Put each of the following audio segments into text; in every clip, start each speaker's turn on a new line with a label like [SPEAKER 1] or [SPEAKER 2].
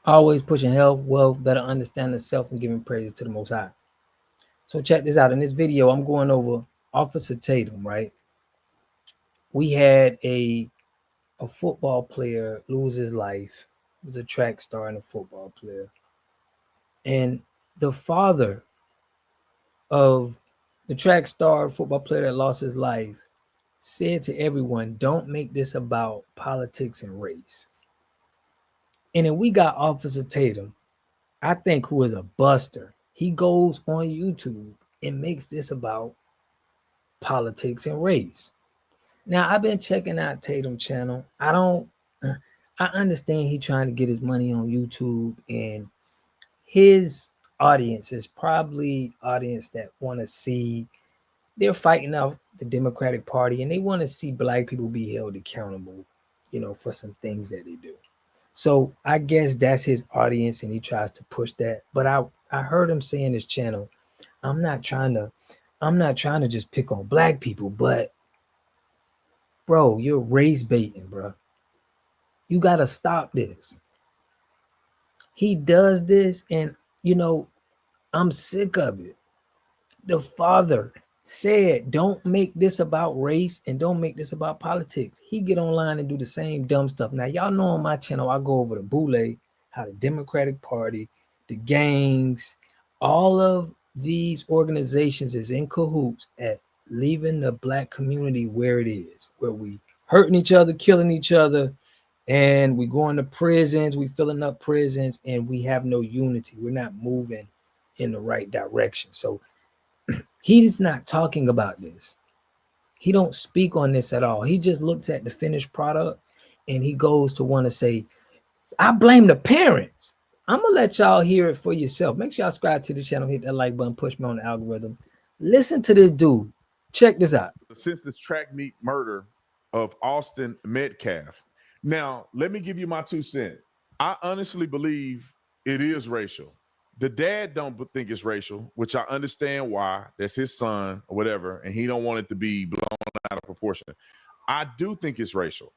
[SPEAKER 1] always pushing health, wealth, better understanding self, and giving praise to the Most High. So check this out. In this video, I'm going over Officer Tatum, right? We had a football player lose his life. He was a track star and a football player. And the father of the track star football player that lost his life said to everyone, don't make this about politics and race. And then we got Officer Tatum, I think, who is a buster. He goes on YouTube and makes this about politics and race. Now, I've been checking out Tatum's channel. I understand he trying to get his money on YouTube, and his audience is probably audience that want to see, they're fighting off the Democratic Party, and they want to see black people be held accountable, for some things that they do. So I guess that's his audience, and he tries to push that. But I heard him say in his channel, I'm not trying to just pick on black people, but bro, you're race baiting, bro. You got to stop this. He does this, and I'm sick of it. The father said, don't make this about race and don't make this about politics. He get online and do the same dumb stuff. Now, y'all know on my channel, I go over the boule, how the Democratic Party, the gangs, all of these organizations is in cahoots at leaving the black community where it is, where we hurting each other, killing each other, and we going to prisons, we filling up prisons, and we have no unity. We're not moving in the right direction. So he's not talking about this. He don't speak on this at all. He just looks at the finished product and he goes to want to say, I blame the parents. I'm going to let y'all hear it for yourself. Make sure y'all subscribe to the channel, hit that like button, push me on the algorithm. Listen to this dude. Check this out.
[SPEAKER 2] Since this track meet murder of Austin Metcalf. Now, let me give you my 2 cents. I honestly believe it is racial. The dad don't think it's racial, which I understand why. That's his son or whatever, and he don't want it to be blown out of proportion. I do think it's racial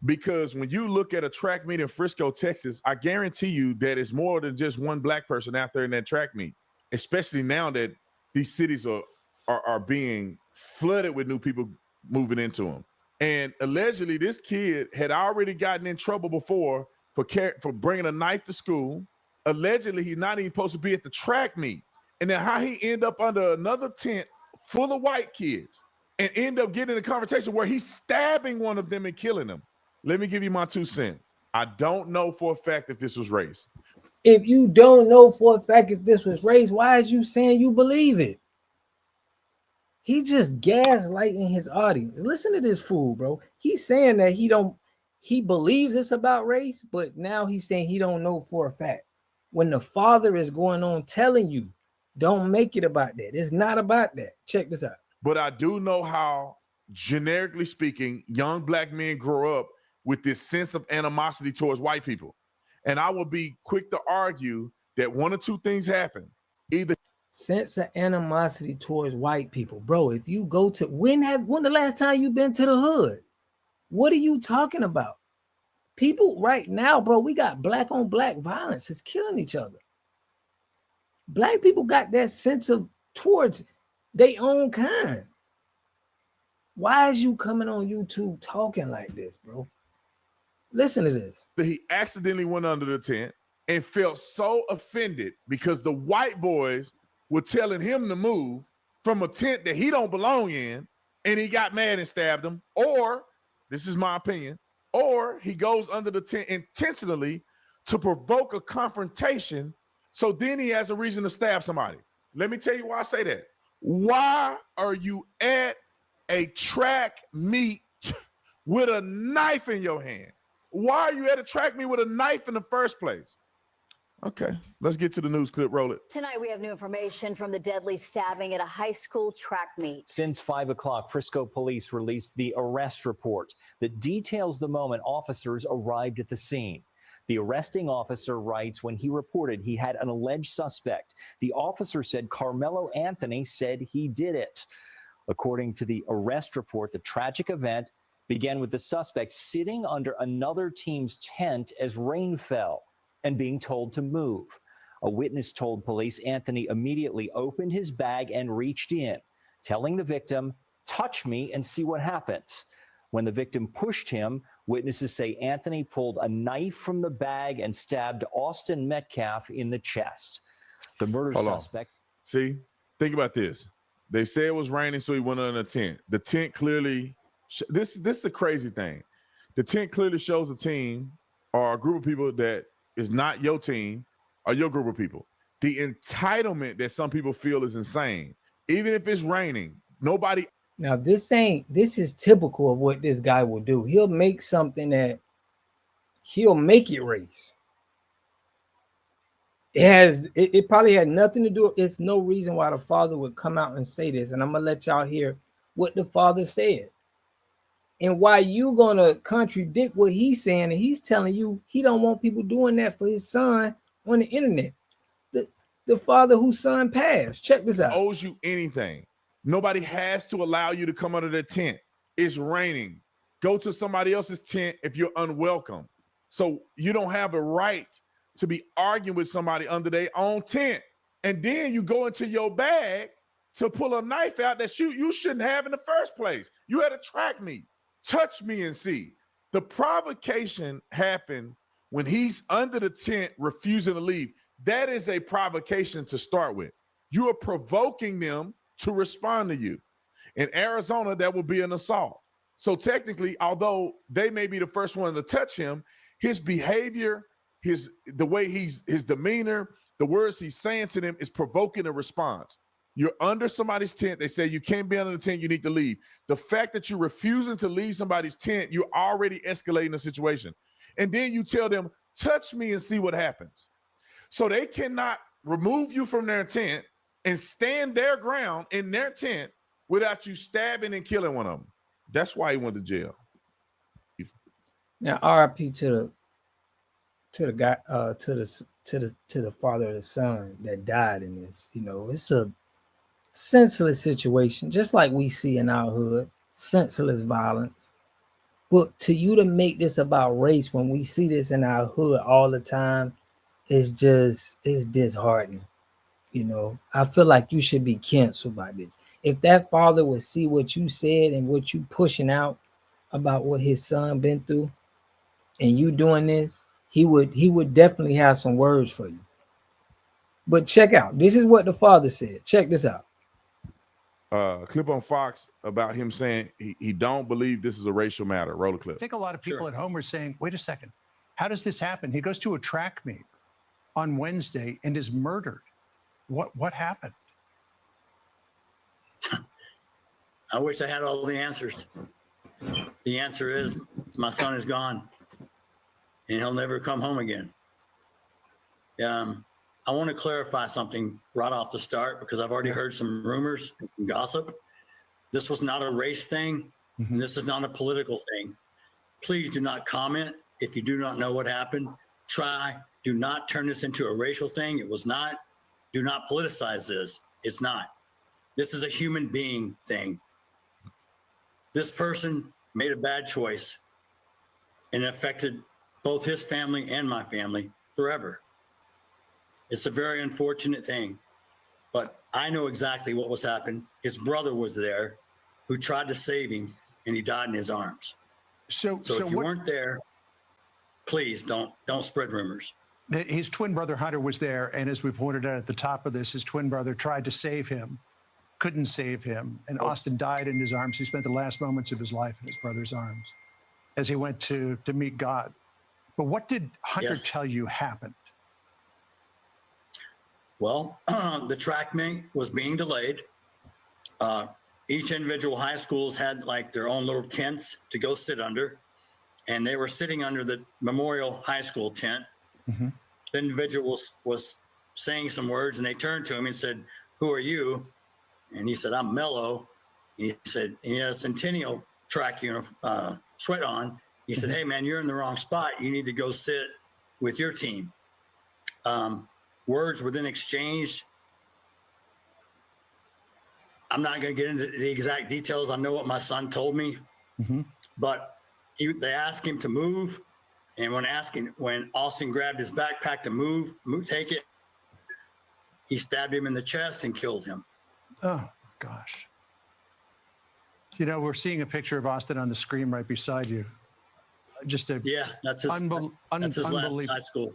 [SPEAKER 2] because when you look at a track meet in Frisco, Texas, I guarantee you that it's more than just one black person out there in that track meet, especially now that these cities are being flooded with new people moving into them. And allegedly, this kid had already gotten in trouble before for bringing a knife to school. Allegedly, he's not even supposed to be at the track meet. And then how he end up under another tent full of white kids and end up getting in a conversation where he's stabbing one of them and killing them. Let me give you my 2 cents. I don't know for a fact if this was race.
[SPEAKER 1] If you don't know for a fact if this was race, why is you saying you believe it? He's just gaslighting his audience. Listen to this fool, bro. He's saying that he believes it's about race, but now he's saying he don't know for a fact. When the father is going on telling you, don't make it about that. It's not about that. Check this out.
[SPEAKER 2] But I do know how, generically speaking, young black men grow up with this sense of animosity towards white people. And I will be quick to argue that one or two things happen. Either
[SPEAKER 1] sense of animosity towards white people. Bro, if you go to, when the last time you been to the hood? What are you talking about? People right now, bro, we got black on black violence. It's killing each other. Black people got that sense of towards their own kind. Why is you coming on YouTube talking like this, bro? Listen to this.
[SPEAKER 2] He accidentally went under the tent and felt so offended because the white boys were telling him to move from a tent that he don't belong in, and he got mad and stabbed him. Or, this is my opinion, or he goes under the tent intentionally to provoke a confrontation, so then he has a reason to stab somebody. Let me tell you why I say that. Why are you at a track meet with a knife in your hand? Why are you at a track meet with a knife in the first place? Okay, let's get to the news clip. Roll it.
[SPEAKER 3] Tonight, we have new information from the deadly stabbing at a high school track meet.
[SPEAKER 4] Since 5 o'clock, Frisco police released the arrest report that details the moment officers arrived at the scene. The arresting officer writes when he reported he had an alleged suspect. The officer said Carmelo Anthony said he did it. According to the arrest report, the tragic event began with the suspect sitting under another team's tent as rain fell. and being told to move. A witness told police Anthony immediately opened his bag and reached in, telling the victim, "Touch me and see what happens." When the victim pushed him, witnesses say Anthony pulled a knife from the bag and stabbed Austin Metcalf in the chest. The murder suspect.
[SPEAKER 2] See, think about this. They say it was raining, so he went under a tent. The tent clearly, this is the crazy thing. The tent clearly shows a team or a group of people that is not your team or your group of people. The entitlement that some people feel is insane. Even if it's raining, nobody.
[SPEAKER 1] Now, this is typical of what this guy will do. He'll make something that he'll make it race. It probably had nothing to do. It's no reason why the father would come out and say this. And I'm gonna let y'all hear what the father said and why you gonna contradict what he's saying. And he's telling you he don't want people doing that for his son on the internet. The father whose son passed. Check this out.
[SPEAKER 2] Owes you anything. Nobody has to allow you to come under the tent. It's raining. Go to somebody else's tent if you're unwelcome. So you don't have a right to be arguing with somebody under their own tent. And then you go into your bag to pull a knife out that you shouldn't have in the first place. You had to track me. Touch me and see. The provocation happened when he's under the tent refusing to leave. That is a provocation to start with. You are provoking them to respond to you. In Arizona, that would be an assault. So technically, although they may be the first one to touch him, his behavior, his demeanor, the words he's saying to them is provoking a response. You're under somebody's tent. They say you can't be under the tent. You need to leave. The fact that you're refusing to leave somebody's tent, you're already escalating the situation. And then you tell them, touch me and see what happens. So they cannot remove you from their tent and stand their ground in their tent without you stabbing and killing one of them. That's why he went to jail.
[SPEAKER 1] Now, RIP to the guy, to the father of the son that died in this. You know, it's a senseless situation, just like we see in our hood, senseless violence. But to you to make this about race when we see this in our hood all the time, it's disheartening. You know, I feel like you should be canceled by this. If that father would see what you said and what you pushing out about what his son been through, and you doing this, he would definitely have some words for you. But check out, this is what the father said. Check this out.
[SPEAKER 2] Clip on Fox about him saying he don't believe this is a racial matter. Roll a clip.
[SPEAKER 5] I think a lot of people at home are saying, wait a second, how does this happen? He goes to a track meet on Wednesday and is murdered. What happened?
[SPEAKER 6] I wish I had all the answers. The answer is my son is gone and he'll never come home again. I want to clarify something right off the start because I've already heard some rumors and gossip. This was not a race thing. And this is not a political thing. Please do not comment if you do not know what happened. Do not turn this into a racial thing. It was not. Do not politicize this. It's not. This is a human being thing. This person made a bad choice and it affected both his family and my family forever. It's a very unfortunate thing, but I know exactly what was happening. His brother was there who tried to save him and he died in his arms. So if you weren't there, please don't spread rumors.
[SPEAKER 5] His twin brother Hunter was there, and as we pointed out at the top of this, his twin brother tried to save him, couldn't save him, and Austin died in his arms. He spent the last moments of his life in his brother's arms as he went to meet God. But what did Hunter tell you happened?
[SPEAKER 6] Well, the track meet was being delayed. Each individual high schools had like their own little tents to go sit under, and they were sitting under the Memorial High School tent. The individual was saying some words, and they turned to him and said, "Who are you?" And he said, "I'm Mello." And he said, and he had a Centennial track sweat on. He said, "Hey, man, you're in the wrong spot. You need to go sit with your team." Words were then exchanged. I'm not going to get into the exact details. I know what my son told me, but they asked him to move. And when Austin grabbed his backpack to take it, he stabbed him in the chest and killed him.
[SPEAKER 5] Oh, gosh. You know, we're seeing a picture of Austin on the screen right beside you. Just a
[SPEAKER 6] that's his last high school.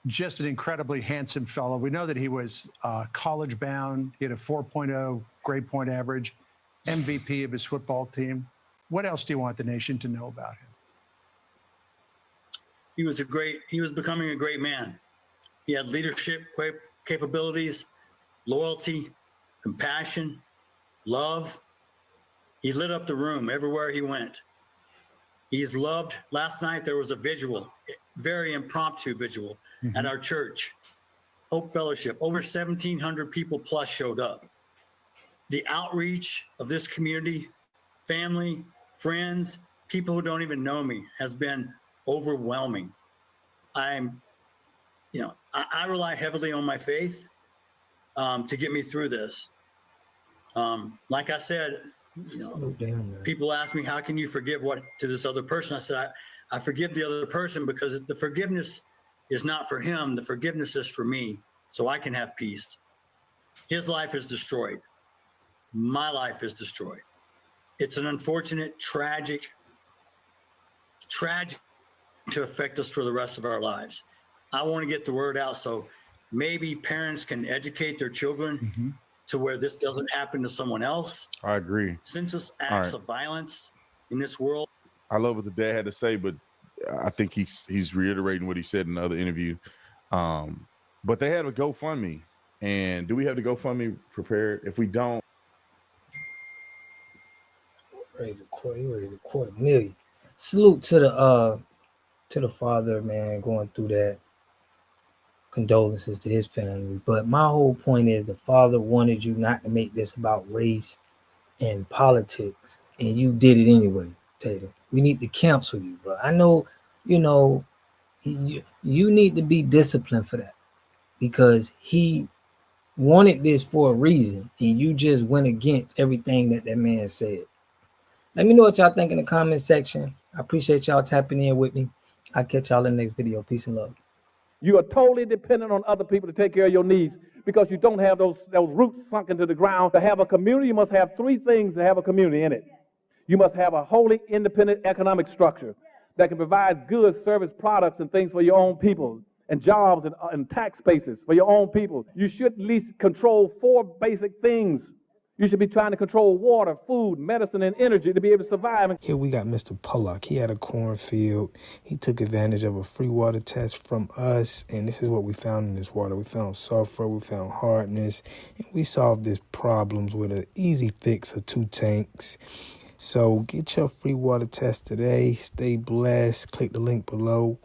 [SPEAKER 5] Just an incredibly handsome fellow. We know that he was college bound. He had a 4.0 grade point average, MVP of his football team. What else do you want the nation to know about him?
[SPEAKER 6] He was becoming a great man. He had leadership capabilities, loyalty, compassion, love. He lit up the room everywhere he went. He's loved. Last night there was a vigil, very impromptu vigil at our church, Hope Fellowship. Over 1,700 people plus showed up. The outreach of this community, family, friends, people who don't even know me, has been overwhelming. I rely heavily on my faith to get me through this. Like I said, people ask me, how can you forgive to this other person? I said, I forgive the other person because the forgiveness is not for him. The forgiveness is for me, so I can have peace. His life is destroyed. My life is destroyed. It's an unfortunate, tragic to affect us for the rest of our lives. I want to get the word out so maybe parents can educate their children to where this doesn't happen to someone else.
[SPEAKER 2] I agree.
[SPEAKER 6] Senseless acts of violence in this world.
[SPEAKER 2] I love what the dad had to say, but I think he's reiterating what he said in another interview. But they had a GoFundMe. And do we have the GoFundMe prepared? If we don't,
[SPEAKER 1] ready to $250,000. Salute to the father, man, going through that. Condolences to his family. But my whole point is the father wanted you not to make this about race and politics, and you did it anyway, Tatum. We need to cancel you, bro. I know, you need to be disciplined for that because he wanted this for a reason, and you just went against everything that man said. Let me know what y'all think in the comment section. I appreciate y'all tapping in with me. I'll catch y'all in the next video. Peace and love.
[SPEAKER 7] You are totally dependent on other people to take care of your needs because you don't have those roots sunk into the ground. To have a community, you must have three things to have a community in it. You must have a wholly independent economic structure that can provide goods, service, products, and things for your own people, and jobs and tax bases for your own people. You should at least control 4 basic things. You should be trying to control water, food, medicine, and energy to be able to survive.
[SPEAKER 8] Here we got Mr. Pollock. He had a cornfield. He took advantage of a free water test from us, and this is what we found in this water. We found sulfur, we found hardness, and we solved these problems with an easy fix of 2 tanks. So get your free water test today. Stay blessed. Click the link below.